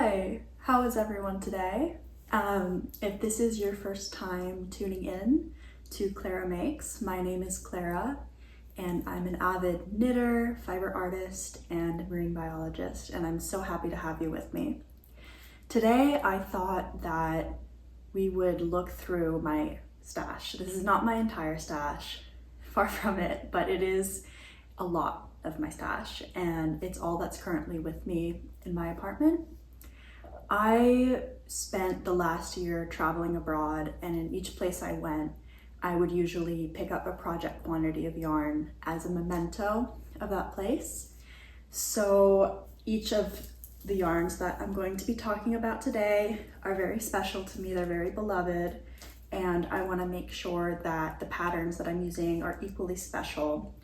Hi, how is everyone today? If this is your first time tuning in to Clara Makes, my name is Clara and I'm an avid knitter, fiber artist, and marine biologist, and I'm so happy to have you with me. Today I thought that we would look through my stash. This is not my entire stash, far from it, but it is a lot of my stash and it's all that's currently with me in my apartment. I spent the last year traveling abroad, and in each place I went, I would usually pick up a project quantity of yarn as a memento of that place. So each of the yarns that I'm going to be talking about today are very special to me, they're very beloved, and I want to make sure that the patterns that I'm using are equally special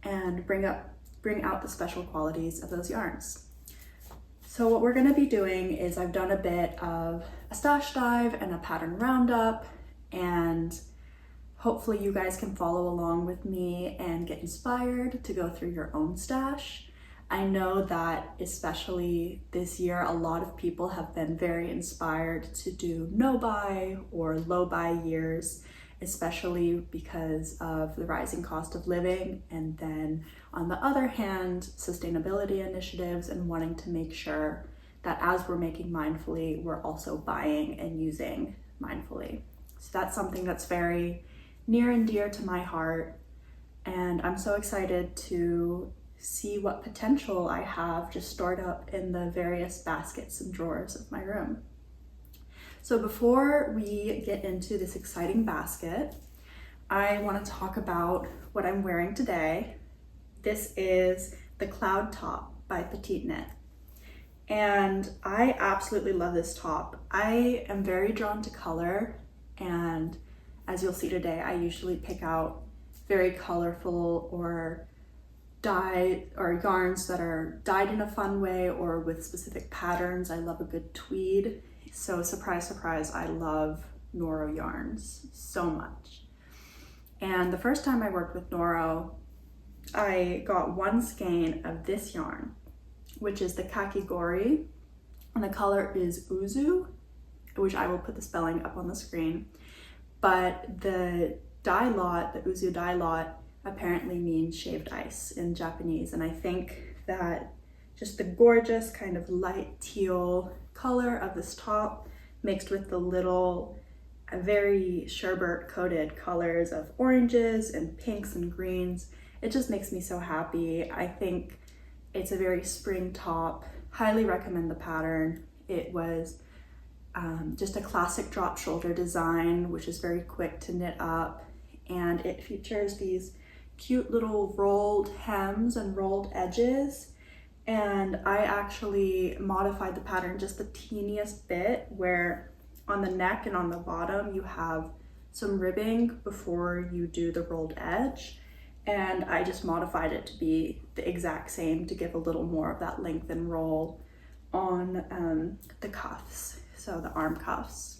and bring out the special qualities of those yarns. So what we're going to be doing is I've done a bit of a stash dive and a pattern roundup, and hopefully you guys can follow along with me and get inspired to go through your own stash. I know that especially this year, a lot of people have been very inspired to do no-buy or low-buy years, especially because of the rising cost of living, and then on the other hand, sustainability initiatives and wanting to make sure that as we're making mindfully, we're also buying and using mindfully. So that's something that's very near and dear to my heart, and I'm so excited to see what potential I have just stored up in the various baskets and drawers of my room. So before we get into this exciting basket, I want to talk about what I'm wearing today. This is the Cloud Top by Petite Knit. And I absolutely love this top. I am very drawn to color, and as you'll see today, I usually pick out very colorful or dye or yarns that are dyed in a fun way or with specific patterns. I love a good tweed. So surprise, surprise, I love Noro yarns so much. And the first time I worked with Noro, I got one skein of this yarn, which is the Kakigori, and the color is Uzu, which I will put the spelling up on the screen. But the dye lot, the Uzu dye lot, apparently means shaved ice in Japanese, and I think that just the gorgeous kind of light teal color of this top mixed with the little very sherbet coated colors of oranges and pinks and greens, it just makes me so happy. I think it's a very spring top. Highly recommend the pattern. It was just a classic drop shoulder design, which is very quick to knit up, and it features these cute little rolled hems and rolled edges. And I actually modified the pattern just the teeniest bit, where on the neck and on the bottom you have some ribbing before you do the rolled edge, and I just modified it to be the exact same to give a little more of that length and roll on the cuffs, so the arm cuffs.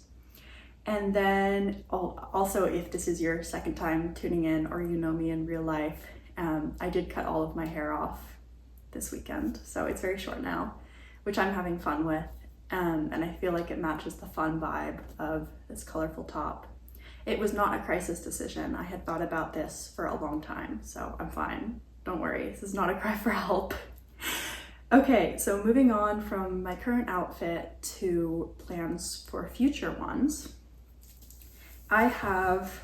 And then also, if this is your second time tuning in or you know me in real life, I did cut all of my hair off this weekend, so it's very short now, which I'm having fun with, and I feel like it matches the fun vibe of this colorful top. It was not a crisis decision. I had thought about this for a long time, so I'm fine. Don't worry, this is not a cry for help. Okay, so moving on from my current outfit to plans for future ones, I have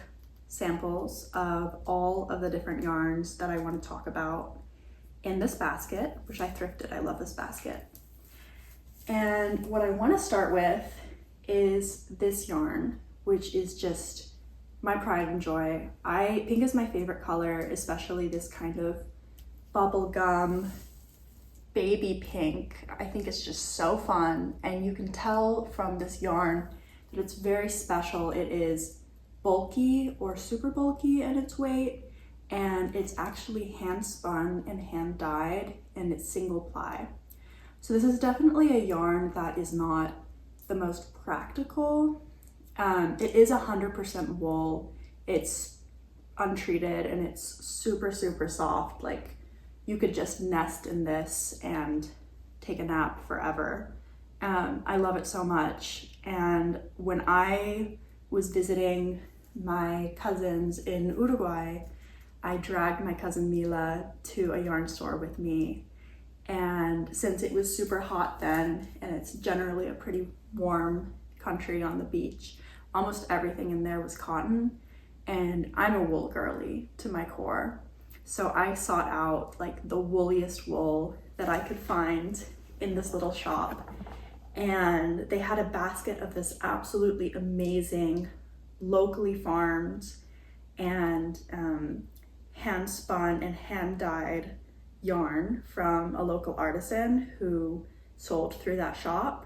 samples of all of the different yarns that I want to talk about in this basket, which I thrifted. I love this basket. And what I want to start with is this yarn, which is just my pride and joy. Pink is my favorite color, especially this kind of bubblegum baby pink. I think it's just so fun, and you can tell from this yarn that it's very special. It is bulky or super bulky at its weight, and it's actually hand spun and hand dyed, and it's single ply. So this is definitely a yarn that is not the most practical. It is 100% wool. It's untreated and it's super, super soft. Like, you could just nest in this and take a nap forever. I love it so much. And when I was visiting my cousins in Uruguay, I dragged my cousin Mila to a yarn store with me. And since it was super hot then, and it's generally a pretty warm country on the beach, almost everything in there was cotton. And I'm a wool girly to my core. So I sought out like the wooliest wool that I could find in this little shop. And they had a basket of this absolutely amazing, locally farmed and hand spun and hand dyed yarn from a local artisan who sold through that shop.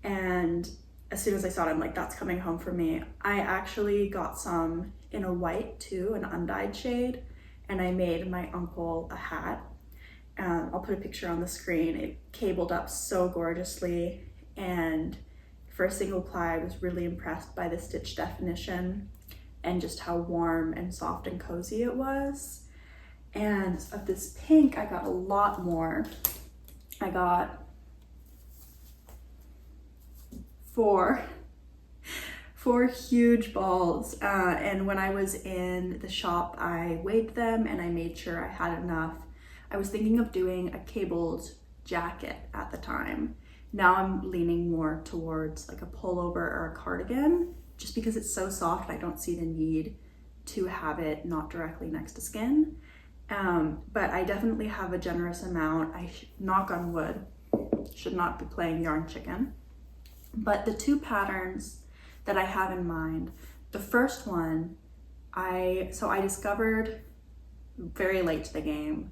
And as soon as I saw it, I'm like, that's coming home for me. I actually got some in a white too, an undyed shade, and I made my uncle a hat. I'll put a picture on the screen. It cabled up so gorgeously, and for a single ply, I was really impressed by the stitch definition and just how warm and soft and cozy it was. And of this pink, I got a lot more. I got four huge balls. And when I was in the shop, I weighed them and I made sure I had enough. I was thinking of doing a cabled jacket at the time. Now I'm leaning more towards like a pullover or a cardigan, just because it's so soft. I don't see the need to have it not directly next to skin. But I definitely have a generous amount. Knock on wood, should not be playing yarn chicken. But the two patterns that I have in mind, the first one, I discovered very late to the game,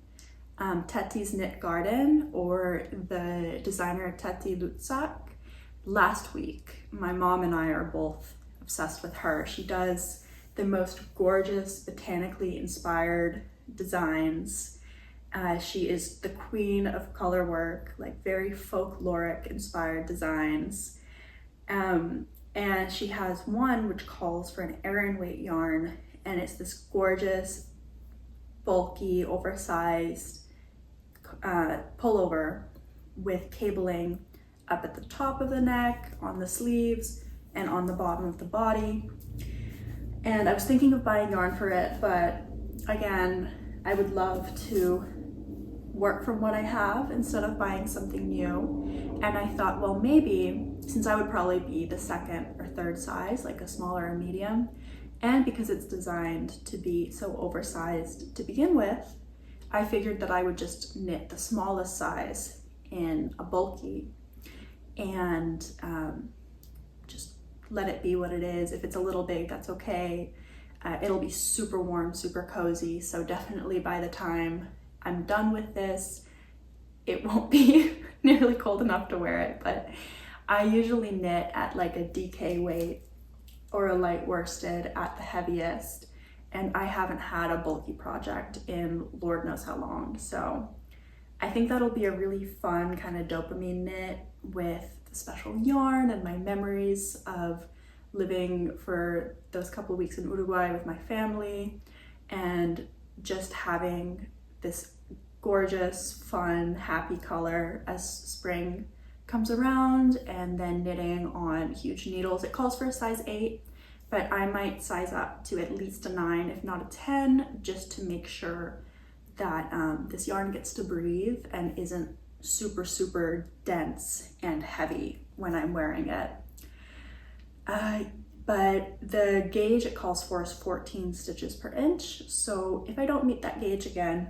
Tetti's Knit Garden, or the designer Tetti Lutzak, last week. My mom and I are both obsessed with her. She does the most gorgeous, botanically inspired designs. She is the queen of color work, like very folkloric inspired designs. And she has one which calls for an Aran weight yarn, and it's this gorgeous, bulky, oversized pullover with cabling up at the top of the neck, on the sleeves, and on the bottom of the body. And I was thinking of buying yarn for it, but again, I would love to work from what I have instead of buying something new. And I thought, well, maybe, since I would probably be the second or third size, like a small or a medium, and because it's designed to be so oversized to begin with, I figured that I would just knit the smallest size in a bulky and just let it be what it is. If it's a little big, that's okay. It'll be super warm, super cozy. So definitely by the time I'm done with this, it won't be nearly cold enough to wear it. But I usually knit at like a DK weight or a light worsted at the heaviest. And I haven't had a bulky project in Lord knows how long. So I think that'll be a really fun kind of dopamine knit with the special yarn and my memories of living for those couple of weeks in Uruguay with my family, and just having this gorgeous, fun, happy color as spring comes around, and then knitting on huge needles. It calls for a size 8, but I might size up to at least a 9, if not a 10, just to make sure that this yarn gets to breathe and isn't super, super dense and heavy when I'm wearing it. But the gauge it calls for is 14 stitches per inch. So if I don't meet that gauge again,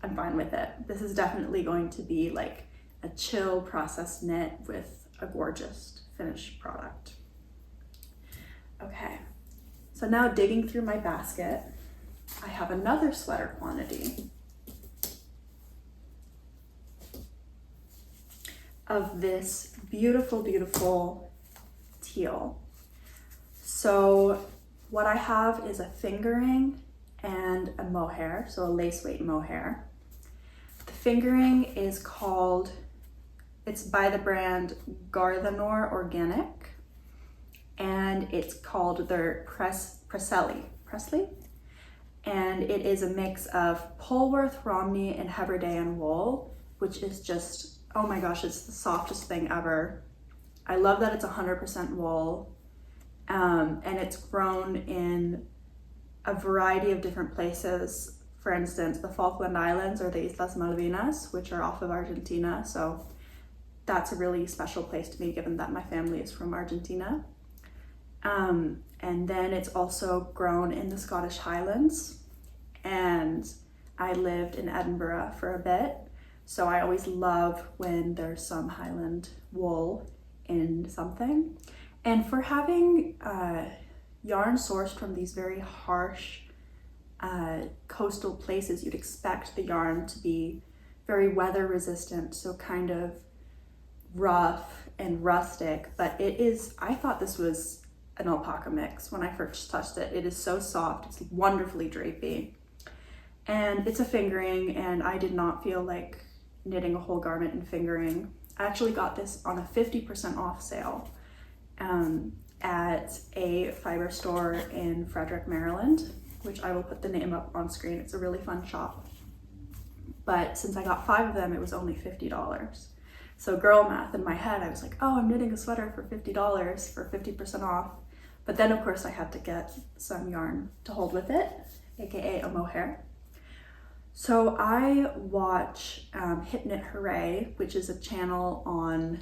I'm fine with it. This is definitely going to be like a chill process knit with a gorgeous finished product. Okay, so now digging through my basket, I have another sweater quantity of this beautiful, beautiful teal. So what I have is a fingering and a mohair, so a lace weight mohair. The fingering is called, it's by the brand Garthenor Organic, and it's called their Presley, and it is a mix of Polworth, Romney, and Hebridean wool, which is just, oh my gosh, it's the softest thing ever. I love that it's 100% wool, and it's grown in a variety of different places. For instance, the Falkland Islands or the Islas Malvinas, which are off of Argentina. So that's a really special place to me, given that my family is from Argentina. And then it's also grown in the Scottish Highlands, and I lived in Edinburgh for a bit. So I always love when there's some Highland wool in something. And for having yarn sourced from these very harsh coastal places, you'd expect the yarn to be very weather resistant, so kind of rough and rustic, but it is, I thought this was an alpaca mix when I first touched it. It is so soft, it's wonderfully drapey, and it's a fingering, and I did not feel like knitting a whole garment in fingering. I actually got this on a 50% off sale at a fiber store in Frederick, Maryland, which I will put the name up on screen. It's a really fun shop. But since I got 5 of them, it was only $50. So girl math in my head, I was like, oh, I'm knitting a sweater for $50 for 50% off. But then of course I had to get some yarn to hold with it, aka a mohair. So I watch Hip Knit Hooray, which is a channel on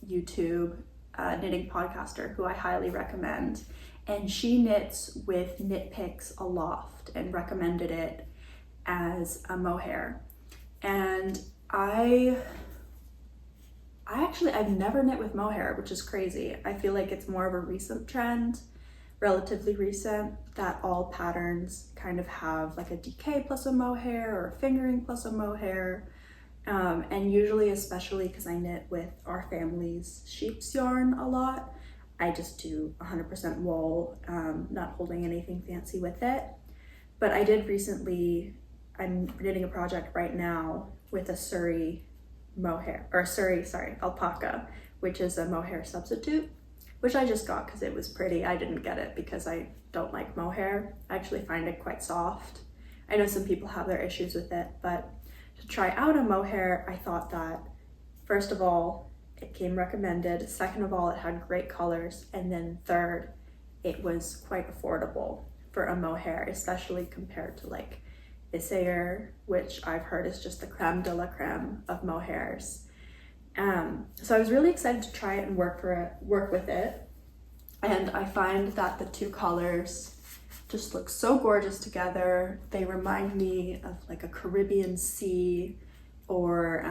YouTube, knitting podcaster who I highly recommend. And she knits with Knit Picks Aloft and recommended it as a mohair. And I've never knit with mohair, which is crazy. I feel like it's more of a recent trend, relatively recent, that all patterns kind of have like a DK plus a mohair or a fingering plus a mohair. And usually, especially because I knit with our family's sheep's yarn a lot, I just do 100% wool, not holding anything fancy with it. But I did recently, I'm knitting a project right now with a alpaca, which is a mohair substitute, which I just got because it was pretty. I didn't get it because I don't like mohair. I actually find it quite soft. I know some people have their issues with it, but to try out a mohair, I thought that, first of all, it came recommended. Second of all, it had great colors. And then third, it was quite affordable for a mohair, especially compared to like Isair, which I've heard is just the creme de la creme of mohairs. So I was really excited to try it and work with it. And I find that the two colors just look so gorgeous together. They remind me of like a Caribbean sea, or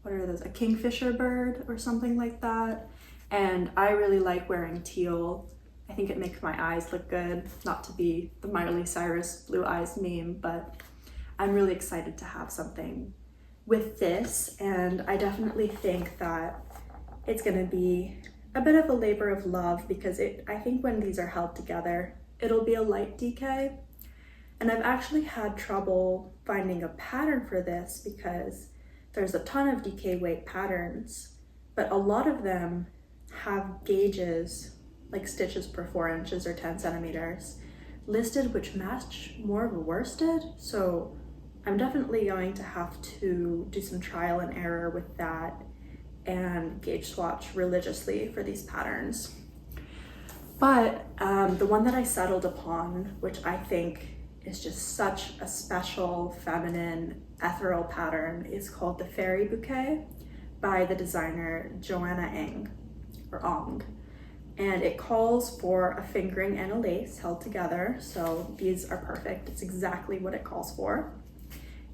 what are those, a kingfisher bird or something like that. And I really like wearing teal. I think it makes my eyes look good, not to be the Miley Cyrus blue eyes meme, but I'm really excited to have something with this. And I definitely think that it's gonna be a bit of a labor of love, because I think when these are held together, it'll be a light DK. And I've actually had trouble finding a pattern for this because there's a ton of DK weight patterns, but a lot of them have gauges, like stitches per 4 inches or 10 centimeters listed, which match more of a worsted. So I'm definitely going to have to do some trial and error with that and gauge swatch religiously for these patterns. But the one that I settled upon, which I think is just such a special feminine ethereal pattern, is called the Fairy Bouquet by the designer Joanna Ong. And it calls for a fingering and a lace held together. So these are perfect. It's exactly what it calls for.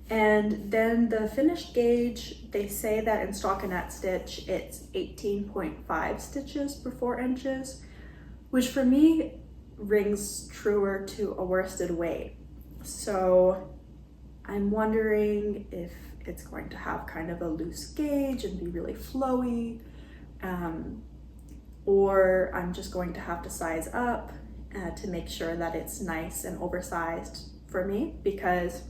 And then the finished gauge, they say that in stockinette stitch, it's 18.5 stitches per 4 inches, which for me rings truer to a worsted weight. So I'm wondering if it's going to have kind of a loose gauge and be really flowy, or I'm just going to have to size up to make sure that it's nice and oversized for me, because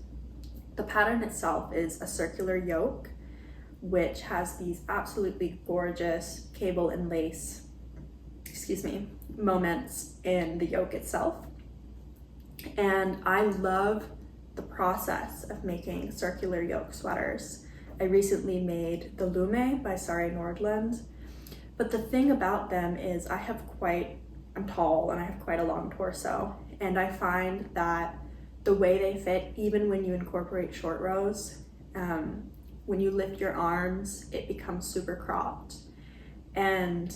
the pattern itself is a circular yoke, which has these absolutely gorgeous cable and lace, moments in the yoke itself. And I love the process of making circular yoke sweaters. I recently made the Lume by Sari Nordland, But the thing about them is I'm tall and I have quite a long torso, and I find that the way they fit, even when you incorporate short rows, when you lift your arms, it becomes super cropped. And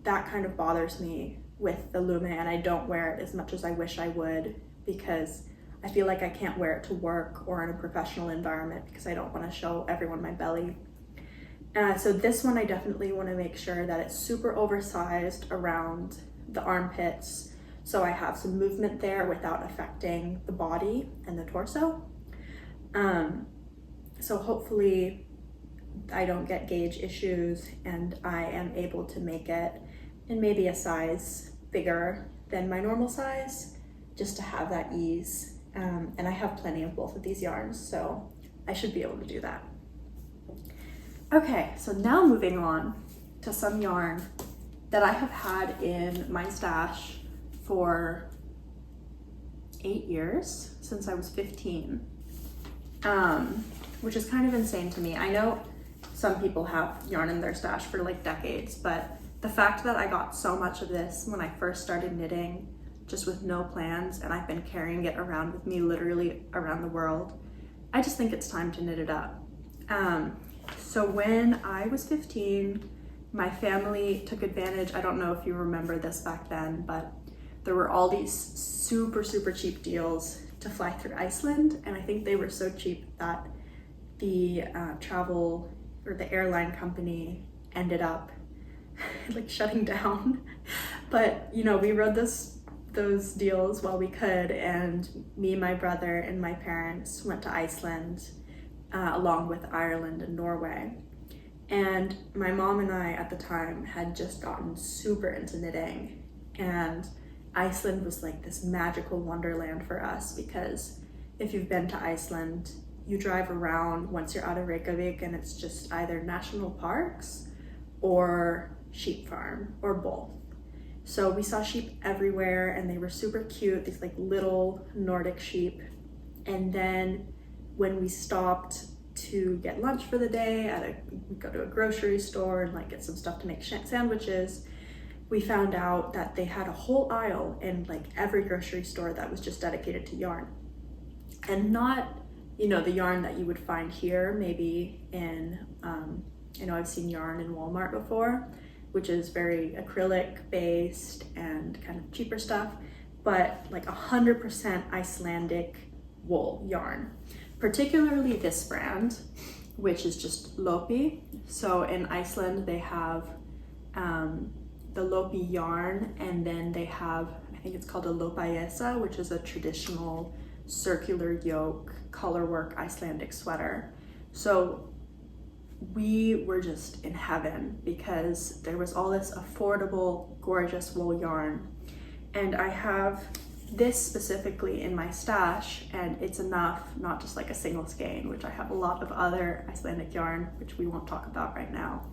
that kind of bothers me with the Lume, and I don't wear it as much as I wish I would, because I feel like I can't wear it to work or in a professional environment because I don't want to show everyone my belly. So this one, I definitely want to make sure that it's super oversized around the armpits, so I have some movement there without affecting the body and the torso. So hopefully I don't get gauge issues, and I am able to make it in maybe a size bigger than my normal size, just to have that ease. And I have plenty of both of these yarns, so I should be able to do that. Okay, so now moving on to some yarn that I have had in my stash for 8 years, since I was 15, which is kind of insane to me. I know some people have yarn in their stash for like decades, but the fact that I got so much of this when I first started knitting, just with no plans, and I've been carrying it around with me literally around the world, I just think it's time to knit it up. So when I was 15, my family took advantage. I don't know if you remember this back then, but there were all these super cheap deals to fly through Iceland, and I think they were so cheap that the travel or the airline company ended up like shutting down. But you know, we rode those deals while we could, and me, my brother, and my parents went to Iceland along with Ireland and Norway. And my mom and I at the time had just gotten super into knitting, and Iceland was like this magical wonderland for us, because if you've been to Iceland, you drive around once you're out of Reykjavik and it's just either national parks or sheep farm or both. So we saw sheep everywhere, and they were super cute, these like little Nordic sheep. And then when we stopped to get lunch for the day we go to a grocery store and like get some stuff to make sandwiches, we found out that they had a whole aisle in like every grocery store that was just dedicated to yarn. And not, you know, the yarn that you would find here, maybe in, you know, I've seen yarn in Walmart before, which is very acrylic based and kind of cheaper stuff, but like 100% Icelandic wool yarn. Particularly this brand, which is just Lopi. So in Iceland, they have the Lopi yarn, and then they have, I think it's called a Lopajessa, which is a traditional circular yoke colorwork Icelandic sweater. So we were just in heaven, because there was all this affordable, gorgeous wool yarn. And I have this specifically in my stash, and it's enough, not just like a single skein, which I have a lot of other Icelandic yarn, which we won't talk about right now.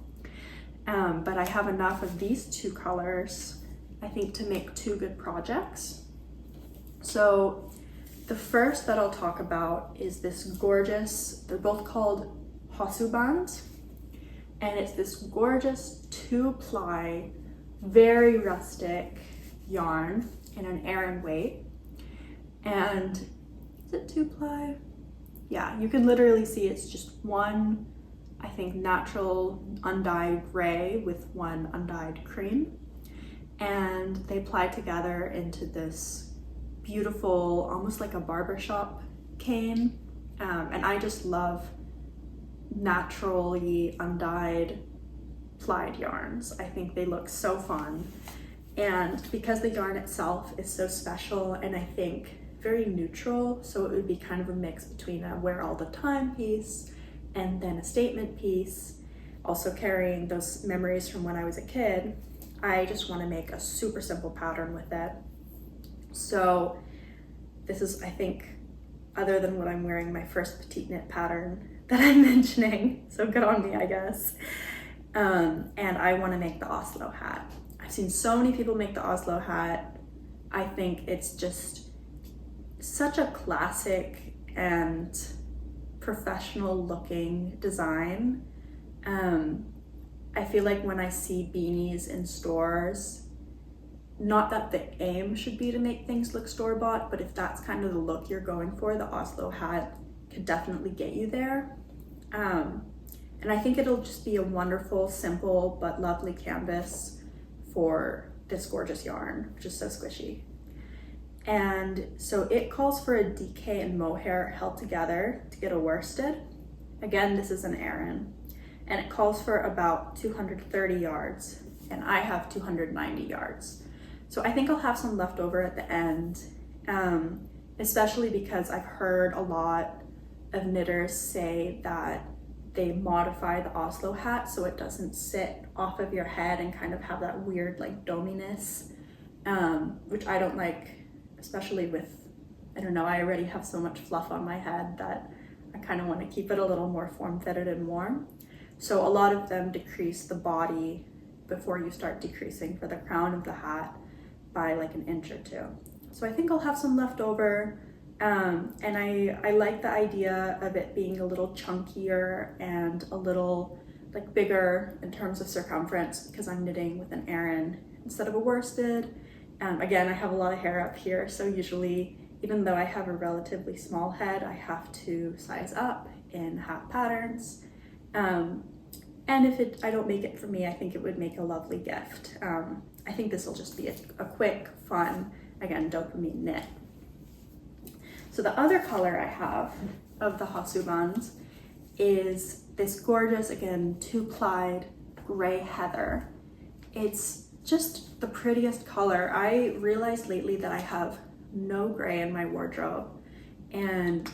But I have enough of these two colors, I think, to make 2 good projects. So the first that I'll talk about is this gorgeous, they're both called Hossuband, and it's this gorgeous 2-ply, very rustic yarn in an Aran weight. And is it 2-ply? Yeah, you can literally see it's just one, I think, natural undyed gray with one undyed cream, and they ply together into this beautiful, almost like a barbershop cane. And I just love naturally undyed plied yarns. I think they look so fun. And because the yarn itself is so special and I think very neutral, so it would be kind of a mix between a wear all the time piece and then a statement piece, also carrying those memories from when I was a kid, I just want to make a super simple pattern with it. So this is, I think, other than what I'm wearing, my first petite knit pattern that I'm mentioning, so good on me, I guess. And I want to make the Oslo hat. I've seen so many people make the Oslo hat. I think it's just such a classic and professional looking design. I feel like when I see beanies in stores, not that the aim should be to make things look store-bought, but if that's kind of the look you're going for, the Oslo hat could definitely get you there. And I think it'll just be a wonderful, simple, but lovely canvas for this gorgeous yarn, which is so squishy. And so it calls for a DK and mohair held together to get a worsted. Again, this is an Aran, and it calls for about 230 yards, and I have 290 yards. So I think I'll have some left over at the end, especially because I've heard a lot of knitters say that they modify the Oslo hat so it doesn't sit off of your head and kind of have that weird like dominess, which I don't like, especially with, I don't know, I already have so much fluff on my head that I kind of want to keep it a little more form-fitted and warm. So a lot of them decrease the body before you start decreasing for the crown of the hat by like an inch or two. So I think I'll have some left over. And I like the idea of it being a little chunkier and a little like bigger in terms of circumference because I'm knitting with an Aran instead of a worsted. Again, I have a lot of hair up here, so usually, even though I have a relatively small head, I have to size up in hat patterns. And if I don't make it for me, I think it would make a lovely gift. I think this will just be a quick, fun, again, dopamine knit. So the other color I have of the Hasubands is this gorgeous, again, two-plied gray heather. It's just the prettiest color. I realized lately that I have no gray in my wardrobe, and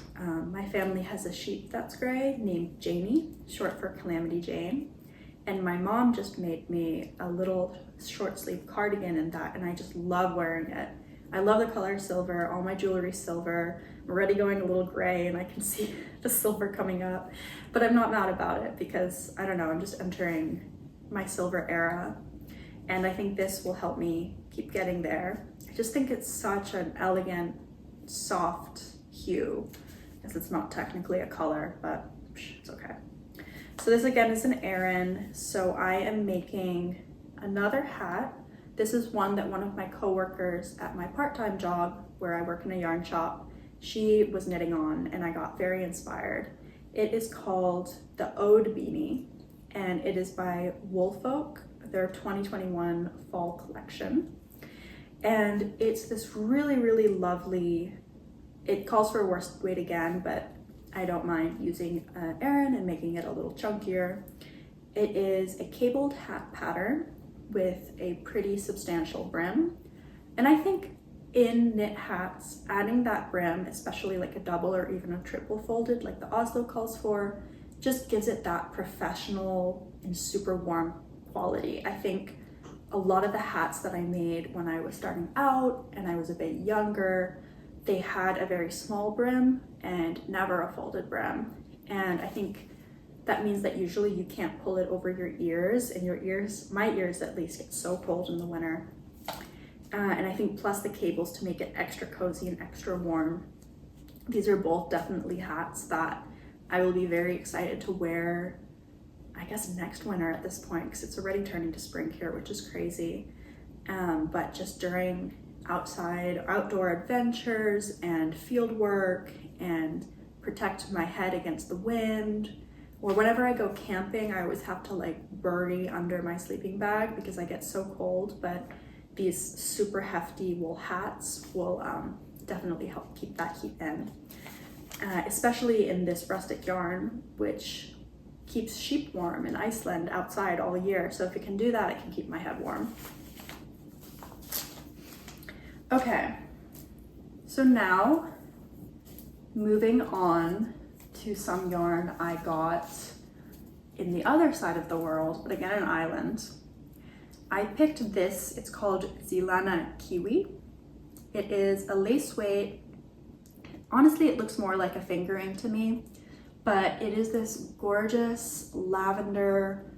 my family has a sheep that's gray named Janie, short for Calamity Jane, and my mom just made me a little short sleeve cardigan in that, and I just love wearing it. I love the color silver, all my jewelry's silver. I'm already going a little gray and I can see the silver coming up, but I'm not mad about it because, I don't know, I'm just entering my silver era, and I think this will help me keep getting there. I just think it's such an elegant, soft hue, because it's not technically a color, but it's okay. So this again is an Aran, so I am making another hat. This is one that one of my coworkers at my part-time job, where I work in a yarn shop, she was knitting on, and I got very inspired. It is called the Ode Beanie, and it is by Woolfolk, their 2021 fall collection. And it's this really, really lovely, it calls for a worsted weight again, but I don't mind using an Aran and making it a little chunkier. It is a cabled hat pattern with a pretty substantial brim. And I think in knit hats, adding that brim, especially like a double or even a triple folded like the Oslo calls for, just gives it that professional and super warm quality. I think a lot of the hats that I made when I was starting out and I was a bit younger, they had a very small brim and never a folded brim. And I think that means that usually you can't pull it over your ears, and your ears, my ears at least, get so cold in the winter. And I think plus the cables to make it extra cozy and extra warm. These are both definitely hats that I will be very excited to wear, I guess next winter at this point, because it's already turning to spring here, which is crazy. But just during outdoor adventures and field work, and protect my head against the wind, or whenever I go camping, I always have to like bury under my sleeping bag because I get so cold, but these super hefty wool hats will definitely help keep that heat in, especially in this rustic yarn, which keeps sheep warm in Iceland outside all year. So if it can do that, it can keep my head warm. Okay, so now moving on to some yarn I got in the other side of the world, but again an island. I picked this, it's called Zilana Kiwi. It is a lace weight. Honestly, it looks more like a fingering to me, but it is this gorgeous lavender,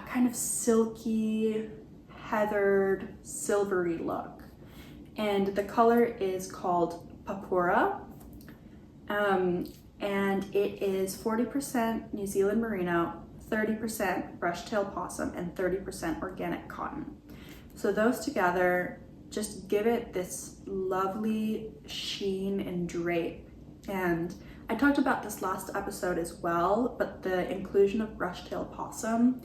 kind of silky, heathered, silvery look. And the color is called Papura. And it is 40% New Zealand merino, 30% brush-tail possum, and 30% organic cotton. So those together just give it this lovely sheen and drape. And I talked about this last episode as well, but the inclusion of brush-tail possum.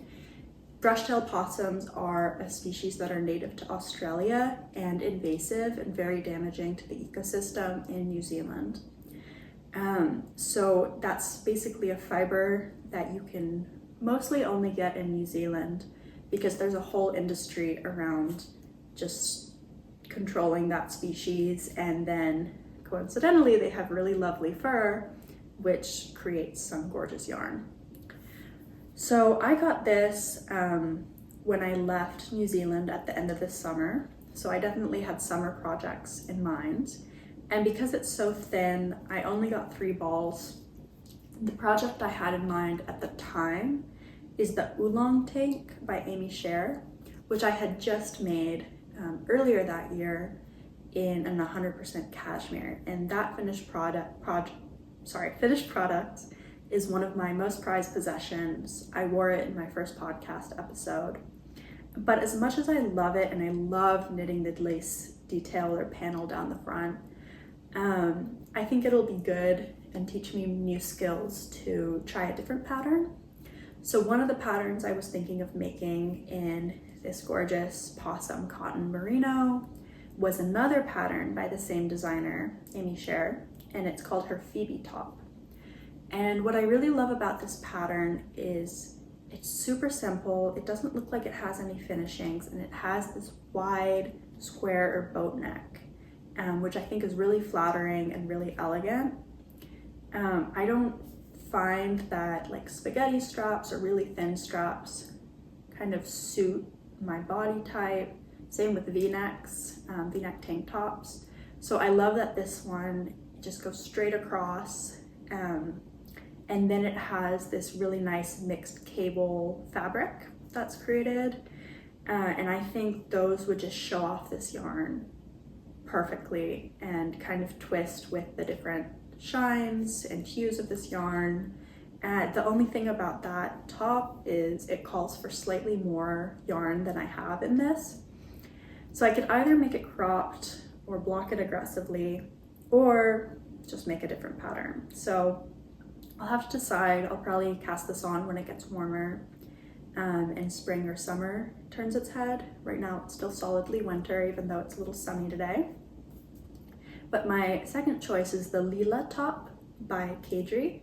Brush-tail possums are a species that are native to Australia and invasive and very damaging to the ecosystem in New Zealand. So that's basically a fiber that you can mostly only get in New Zealand because there's a whole industry around just controlling that species, and then coincidentally they have really lovely fur, which creates some gorgeous yarn. So I got this when I left New Zealand at the end of this summer, so I definitely had summer projects in mind. And because it's so thin, I only got 3 balls. The project I had in mind at the time is the Oolong Tank by Amy Sher, which I had just made earlier that year in an 100% cashmere. And that finished product is one of my most prized possessions. I wore it in my first podcast episode. But as much as I love it, and I love knitting the lace detail or panel down the front, I think it'll be good and teach me new skills to try a different pattern. So one of the patterns I was thinking of making in this gorgeous possum cotton merino was another pattern by the same designer, Amy Sher, and it's called her Phoebe top. And what I really love about this pattern is it's super simple. It doesn't look like it has any finishings, and it has this wide square or boat neck, which I think is really flattering and really elegant. I don't find that like spaghetti straps or really thin straps kind of suit my body type. Same with V-necks, V-neck tank tops. So I love that this one just goes straight across, and then it has this really nice mixed cable fabric that's created. And I think those would just show off this yarn perfectly and kind of twist with the different shines and hues of this yarn. The only thing about that top is it calls for slightly more yarn than I have in this. So I could either make it cropped or block it aggressively, or just make a different pattern. So I'll have to decide. I'll probably cast this on when it gets warmer and spring or summer turns its head. Right now it's still solidly winter, even though it's a little sunny today. But my second choice is the Lila top by Kadri.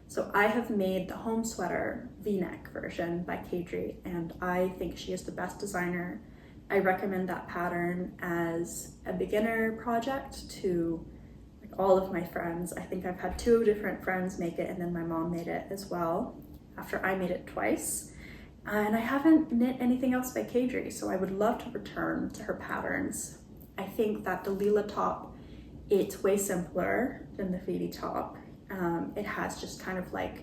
So I have made the home sweater V-neck version by Kadri, and I think she is the best designer. I recommend that pattern as a beginner project to like all of my friends. I think I've had 2 different friends make it, and then my mom made it as well after I made it twice. And I haven't knit anything else by Kadri, so I would love to return to her patterns. I think that the Lila top, it's way simpler than the Phoebe top. It has just kind of like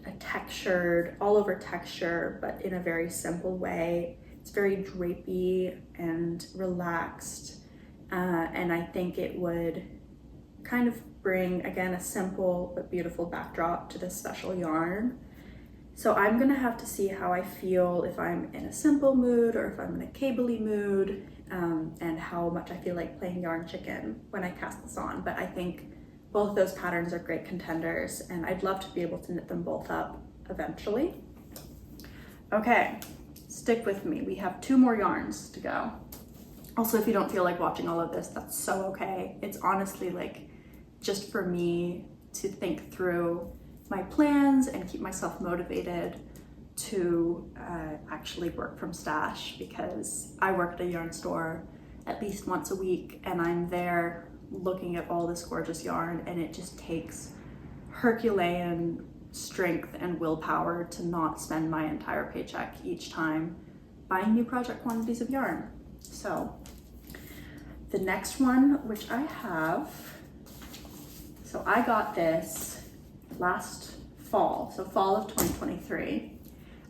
a textured, all over texture, but in a very simple way. It's very drapey and relaxed. And I think it would kind of bring, again, a simple but beautiful backdrop to this special yarn. So I'm gonna have to see how I feel, if I'm in a simple mood or if I'm in a cabley mood, and how much I feel like playing yarn chicken when I cast this on. But I think both those patterns are great contenders, and I'd love to be able to knit them both up eventually. Okay, stick with me. We have 2 more yarns to go. Also, if you don't feel like watching all of this, that's so okay. It's honestly like just for me to think through my plans and keep myself motivated to actually work from stash, because I work at a yarn store at least once a week, and I'm there looking at all this gorgeous yarn, and it just takes Herculean strength and willpower to not spend my entire paycheck each time buying new project quantities of yarn. So the next one, which I have, so I got this last fall, so fall of 2023.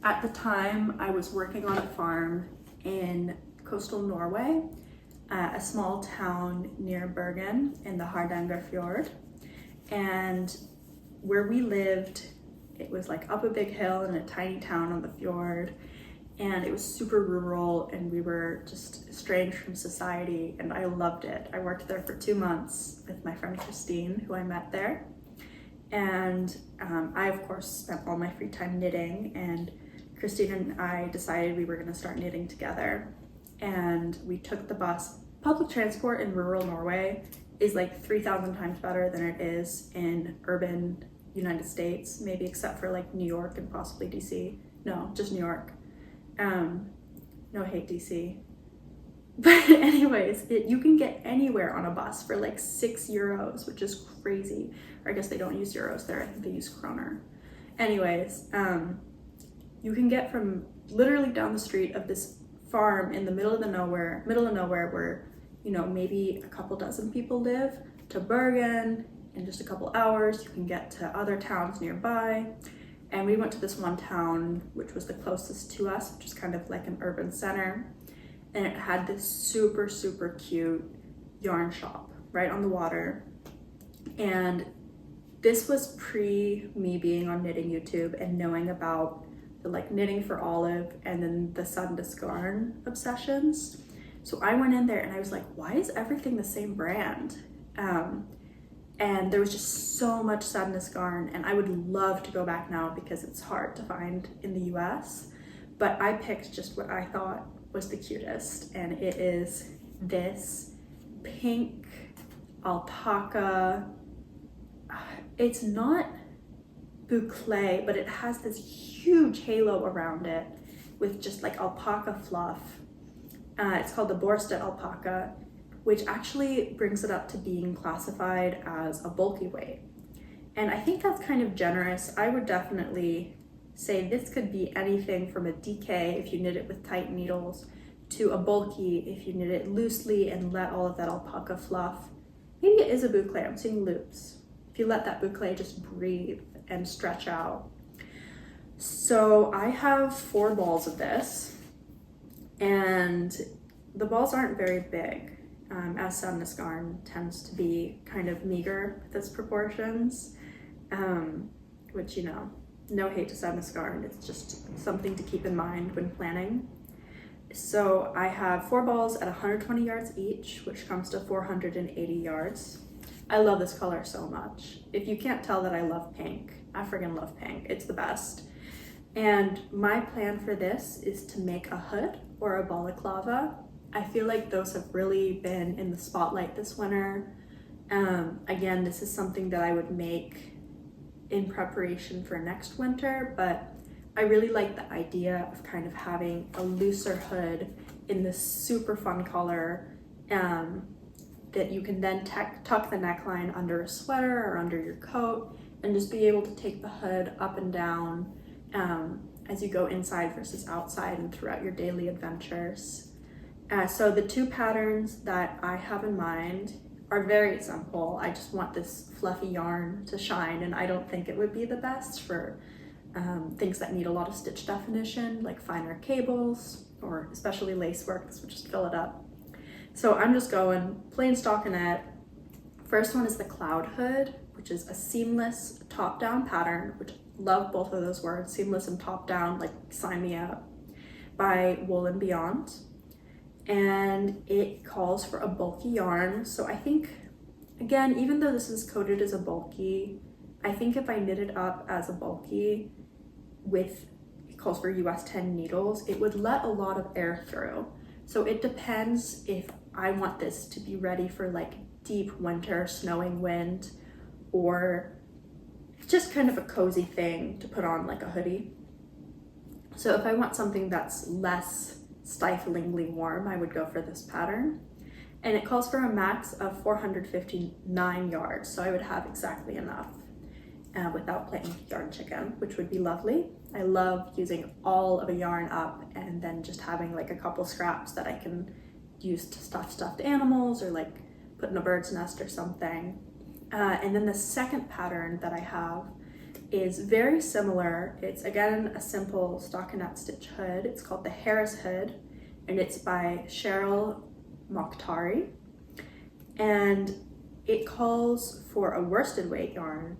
At the time, I was working on a farm in coastal Norway, a small town near Bergen in the Hardangerfjord. And where we lived, It was like up a big hill in a tiny town on the fjord, and it was super rural, and we were just estranged from society, and I loved it. I worked there for 2 months with my friend Christine, who I met there. And I, of course, spent all my free time knitting, and Christine and I decided we were going to start knitting together. And we took the bus. Public transport in rural Norway is like 3,000 times better than it is in urban United States, maybe except for like New York and possibly DC. No, just New York. No, I hate DC. But anyways, you can get anywhere on a bus for like €6, which is crazy. Or I guess they don't use euros there. I think they use kroner. Anyways, you can get from literally down the street of this farm in the middle of nowhere where, you know, maybe a couple dozen people live, to Bergen in just a couple hours. You can get to other towns nearby. And we went to this one town, which was the closest to us, which is kind of like an urban center. And it had this super, super cute yarn shop right on the water. And this was pre me being on knitting YouTube and knowing about the like knitting for Olive and then the Sandnes Garn obsessions. So I went in there and I was like, why is everything the same brand? And there was just so much Sandnes Garn, and I would love to go back now because it's hard to find in the US. But I picked just what I thought was the cutest, and it is this pink alpaca. It's not boucle, but it has this huge halo around it with just like alpaca fluff. It's called the Borsted alpaca, which actually brings it up to being classified as a bulky weight. And I think that's kind of generous. I would definitely say this could be anything from a DK if you knit it with tight needles to a bulky if you knit it loosely and let all of that alpaca fluff. Maybe it is a boucle, I'm seeing loops. If you let that boucle just breathe and stretch out. So I have 4 balls of this, and the balls aren't very big. As Sandnes Garn tends to be kind of meager with its proportions, which, you know, no hate to Sandnes Garn, it's just something to keep in mind when planning. So I have 4 balls at 120 yards each, which comes to 480 yards. I love this color so much. If you can't tell that I love pink, I friggin' love pink. It's the best. And my plan for this is to make a hood or a balaclava. I feel like those have really been in the spotlight this winter. Again, this is something that I would make in preparation for next winter, but I really like the idea of kind of having a looser hood in this super fun color that you can then tuck the neckline under a sweater or under your coat and just be able to take the hood up and down as you go inside versus outside and throughout your daily adventures. So the 2 patterns that I have in mind are very simple. I just want this fluffy yarn to shine, and I don't think it would be the best for things that need a lot of stitch definition, like finer cables or especially lace work. This would just fill it up. So I'm just going plain stockinette. First one is the cloud hood, which is a seamless top-down pattern, which love both of those words, seamless and top-down, like sign me up, by Wool and Beyond. And it calls for a bulky yarn. So I think, again, even though this is coded as a bulky, I think if I knit it up as a bulky with, it calls for US 10 needles, it would let a lot of air through. So it depends if I want this to be ready for like deep winter, snowing wind, or just kind of a cozy thing to put on like a hoodie. So if I want something that's less stiflingly warm, I would go for this pattern. And it calls for a max of 459 yards, so I would have exactly enough without playing yarn chicken, which would be lovely. I love using all of a yarn up and then just having like a couple scraps that I can use to stuff stuffed animals or like put in a bird's nest or something. And then the second pattern that I have is very similar. It's again a simple stockinette stitch hood. It's called the Harris hood, and it's by Cheryl Mokhtari. And it calls for a worsted weight yarn,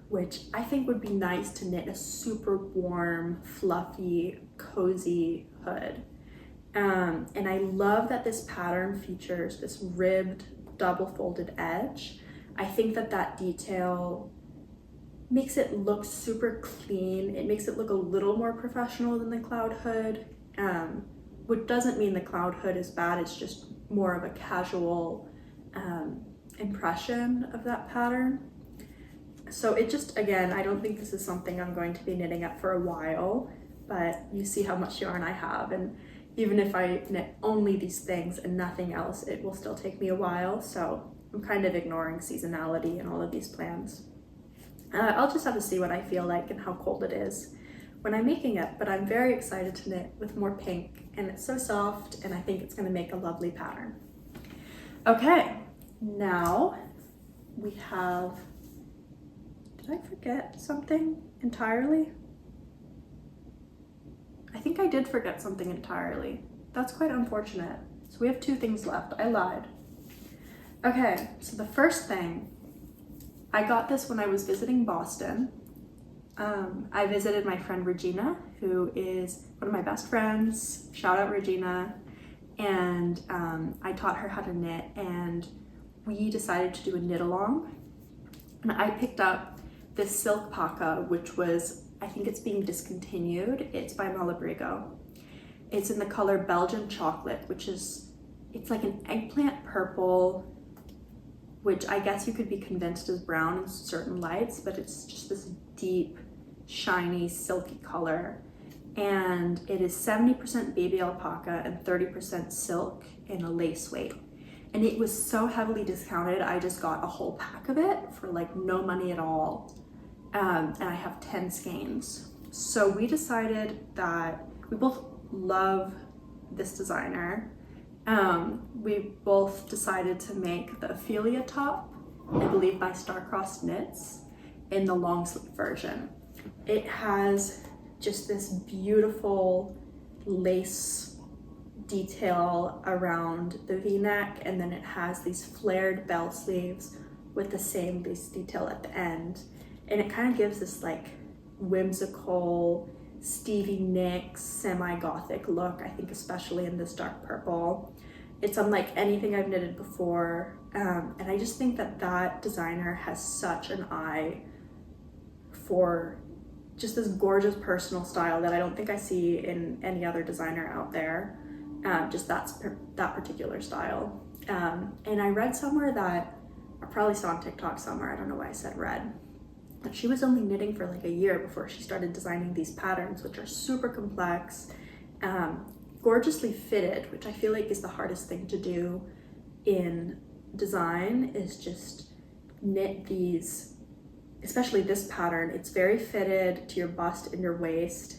which I think would be nice to knit a super warm, fluffy, cozy hood. And I love that this pattern features this ribbed double folded edge. I think that that detail makes it look super clean. It makes it look a little more professional than the cloud hood, which doesn't mean the cloud hood is bad. It's just more of a casual impression of that pattern. So it just, again, I don't think this is something I'm going to be knitting up for a while, but you see how much yarn I have, and even if I knit only these things and nothing else, it will still take me a while. So I'm kind of ignoring seasonality in all of these plans. I'll just have to see what I feel like and how cold it is when I'm making it, but I'm very excited to knit with more pink, and it's so soft, and I think it's going to make a lovely pattern. Okay, now we have, did I forget something entirely? I think I did forget something entirely. That's quite unfortunate. So we have 2 things left. I lied. Okay, so the first thing, I got this when I was visiting Boston. I visited my friend Regina, who is one of my best friends. Shout out Regina. And I taught her how to knit, and we decided to do a knit along. And I picked up this silk paca, which was, I think it's being discontinued. It's by Malabrigo. It's in the color Belgian Chocolate, which is, it's like an eggplant purple, which I guess you could be convinced is brown in certain lights, but it's just this deep, shiny, silky color. And it is 70% baby alpaca and 30% silk in a lace weight. And it was so heavily discounted, I just got a whole pack of it for like no money at all. And I have 10 skeins. So we decided that we both love this designer. We both decided to make the Ophelia top, I believe by Starcrossed Knits, in the long sleeve version. It has just this beautiful lace detail around the V-neck, and then it has these flared bell sleeves with the same lace detail at the end. And it kind of gives this like whimsical Stevie Nicks semi-gothic look, I think especially in this dark purple. It's unlike anything I've knitted before, and I just think that that designer has such an eye for just this gorgeous personal style that I don't think I see in any other designer out there, just that particular style. And I read somewhere that, I probably saw on TikTok somewhere, I don't know why I said read, but she was only knitting for like a year before she started designing these patterns, which are super complex, gorgeously fitted, which I feel like is the hardest thing to do in design, is just knit these, especially this pattern. It's very fitted to your bust and your waist,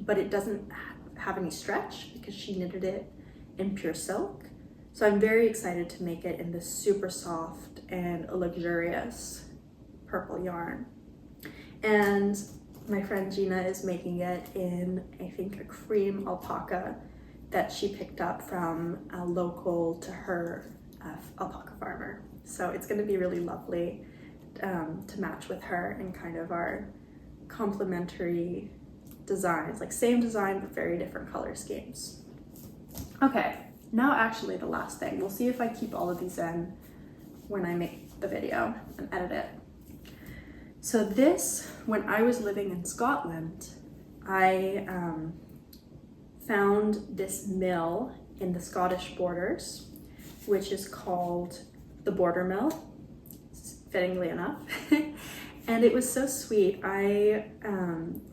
but it doesn't have any stretch because she knitted it in pure silk. So I'm very excited to make it in this super soft and luxurious purple yarn. And my friend Gina is making it in, I think, a cream alpaca that she picked up from a local to her alpaca farmer. So it's going to be really lovely to match with her in kind of our complementary designs, like same design but very different color schemes. Okay, now actually the last thing. We'll see if I keep all of these in when I make the video and edit it. So this, when I was living in Scotland, I found this mill in the Scottish borders, which is called the Border Mill, fittingly enough. And it was so sweet. I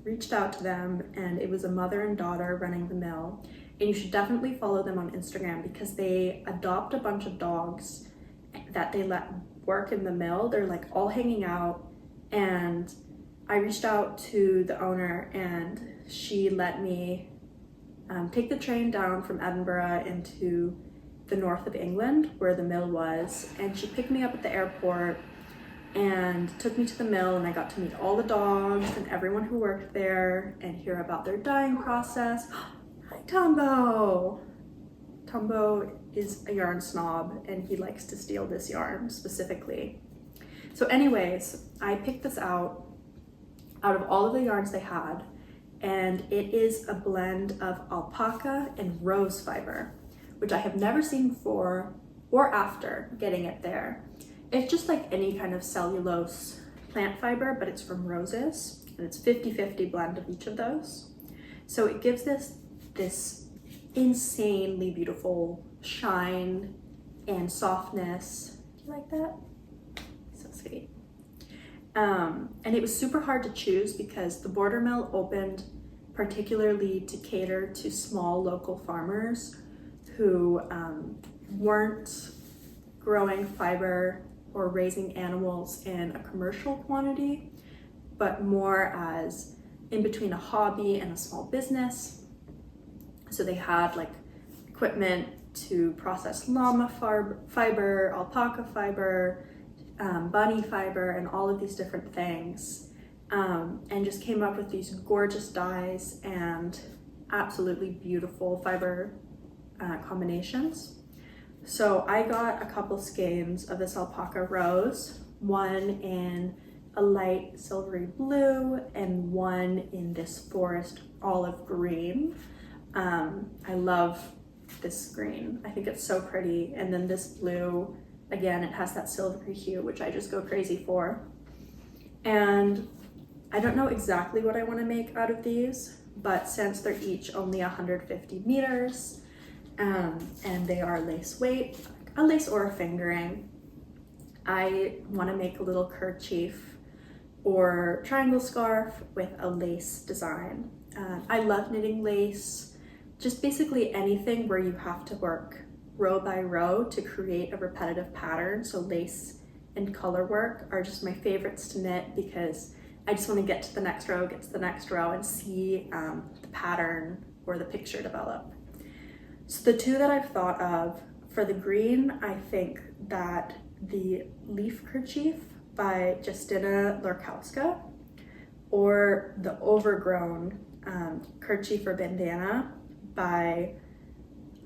reached out to them, and it was a mother and daughter running the mill. And you should definitely follow them on Instagram because they adopt a bunch of dogs that they let work in the mill. They're like all hanging out. And I reached out to the owner, and she let me take the train down from Edinburgh into the north of England where the mill was. And she picked me up at the airport and took me to the mill, and I got to meet all the dogs and everyone who worked there and hear about their dyeing process. Hi, Tombo! Tombo is a yarn snob, and he likes to steal this yarn specifically. So anyways, I picked this out out of all of the yarns they had, and it is a blend of alpaca and rose fiber, which I have never seen before or after getting it there. It's just like any kind of cellulose plant fiber, but it's from roses, and it's 50-50 blend of each of those. So it gives this insanely beautiful shine and softness. Do you like that? So sweet. And it was super hard to choose because the border mill opened particularly to cater to small local farmers who weren't growing fiber or raising animals in a commercial quantity, but more as in between a hobby and a small business. So they had like equipment to process llama fiber, alpaca fiber, bunny fiber, and all of these different things, and just came up with these gorgeous dyes and absolutely beautiful fiber combinations. So I got a couple skeins of this alpaca rose, one in a light silvery blue and one in this forest olive green. I love this green. I think it's so pretty. And then this blue, again, it has that silvery hue, which I just go crazy for. And I don't know exactly what I want to make out of these, but since they're each only 150 meters, and they are lace weight, a lace or a fingering, I want to make a little kerchief or triangle scarf with a lace design. I love knitting lace, just basically anything where you have to work row by row to create a repetitive pattern. So lace and color work are just my favorites to knit because I just want to get to the next row, and see the pattern or the picture develop. So the two that I've thought of for the green, I think that the leaf kerchief by Justina Lorkowska or the overgrown kerchief or bandana by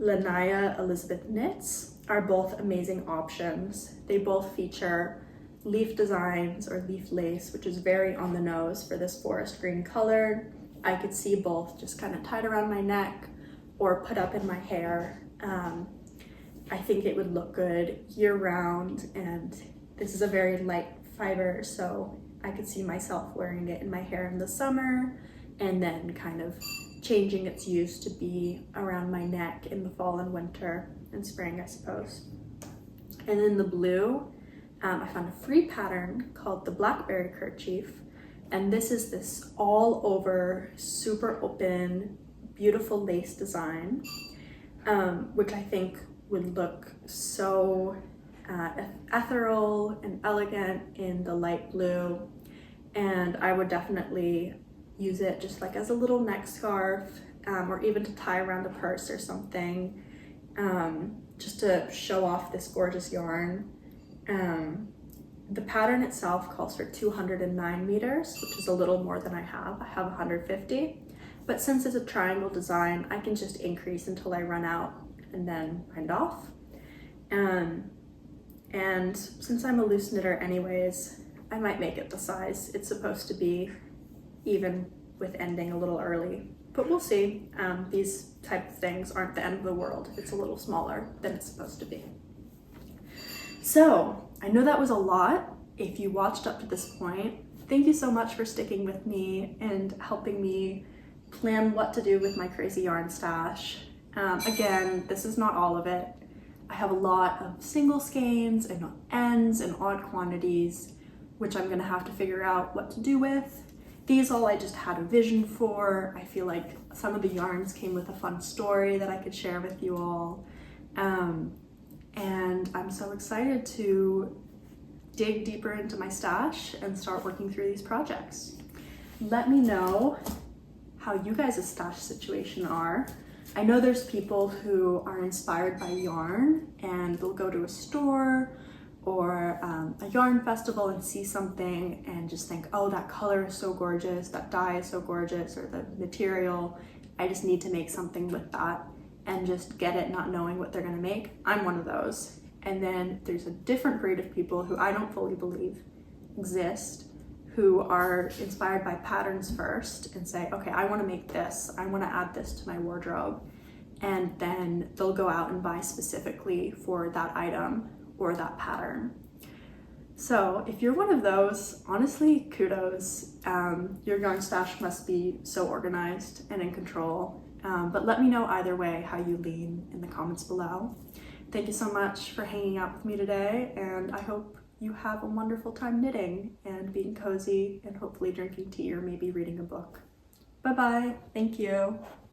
Lanaya Elizabeth Knits are both amazing options. They both feature leaf designs or leaf lace, which is very on the nose for this forest green color. I could see both just kind of tied around my neck or put up in my hair. I think it would look good year round, and this is a very light fiber, so I could see myself wearing it in my hair in the summer and then kind of changing its use to be around my neck in the fall and winter and spring, I suppose. And then the blue, I found a free pattern called the Blackberry Kerchief, and this is this all over super open beautiful lace design, which I think would look so ethereal and elegant in the light blue, and I would definitely use it just like as a little neck scarf, or even to tie around a purse or something, just to show off this gorgeous yarn. The pattern itself calls for 209 meters, which is a little more than I have. I have 150, but since it's a triangle design, I can just increase until I run out and then bind off. And since I'm a loose knitter anyways, I might make it the size it's supposed to be, even with ending a little early, but we'll see. These type of things aren't the end of the world if it's a little smaller than it's supposed to be. So I know that was a lot. If you watched up to this point, thank you so much for sticking with me and helping me plan what to do with my crazy yarn stash. Again, this is not all of it. I have a lot of single skeins and ends and odd quantities, which I'm gonna have to figure out what to do with. These all I just had a vision for. I feel like some of the yarns came with a fun story that I could share with you all. And I'm so excited to dig deeper into my stash and start working through these projects. Let me know how you guys' stash situation are. I know there's people who are inspired by yarn and they'll go to a store or a yarn festival and see something and just think, oh, that color is so gorgeous, that dye is so gorgeous, or the material, I just need to make something with that, and just get it not knowing what they're gonna make. I'm one of those. And then there's a different breed of people who I don't fully believe exist, who are inspired by patterns first and say, okay, I want to make this, I want to add this to my wardrobe, and then they'll go out and buy specifically for that item or that pattern. So if you're one of those, honestly, kudos. Your yarn stash must be so organized and in control. But let me know either way how you lean in the comments below. Thank you so much for hanging out with me today, and I hope you have a wonderful time knitting and being cozy and hopefully drinking tea or maybe reading a book. Bye-bye. Thank you.